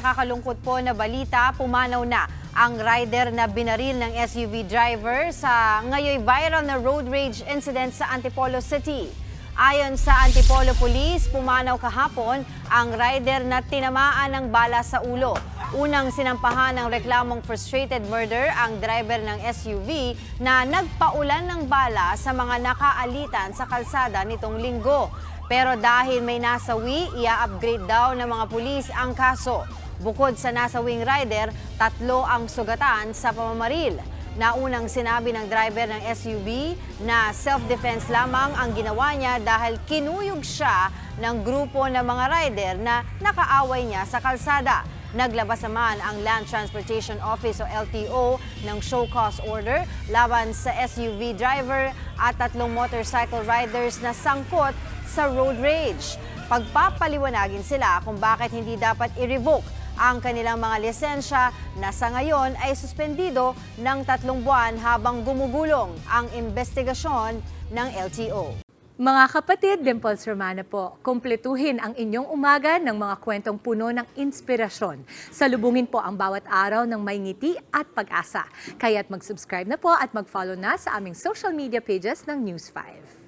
nakakalungkot po na balita, pumanaw na ang rider na binaril ng SUV driver sa ngayon viral na road rage incident sa Antipolo City. Ayon sa Antipolo Police, pumanaw kahapon ang rider na tinamaan ng bala sa ulo. Unang sinampahan ng reklamong frustrated murder ang driver ng SUV na nagpaulan ng bala sa mga nakaalitan sa kalsada nitong linggo. Pero dahil may nasawi, i-upgrade daw ng mga pulis ang kaso. Bukod sa nasawing rider, 3 ang sugatan sa pamamaril. Naunang sinabi ng driver ng SUV na self-defense lamang ang ginawa niya dahil kinuyog siya ng grupo ng mga rider na nakaaway niya sa kalsada. Naglabas naman ang Land Transportation Office o LTO ng show cause order laban sa SUV driver at 3 motorcycle riders na sangkot sa road rage. Pagpapaliwanagin sila kung bakit hindi dapat i-revoke ang kanilang mga lisensya na sa ngayon ay suspendido ng 3 buwan habang gumugulong ang investigasyon ng LTO. Mga kapatid, Dimples Romana po, kumpletuhin ang inyong umaga ng mga kwentong puno ng inspirasyon. Salubungin po ang bawat araw ng may ngiti at pag-asa. Kaya't mag-subscribe na po at mag-follow na sa aming social media pages ng News 5.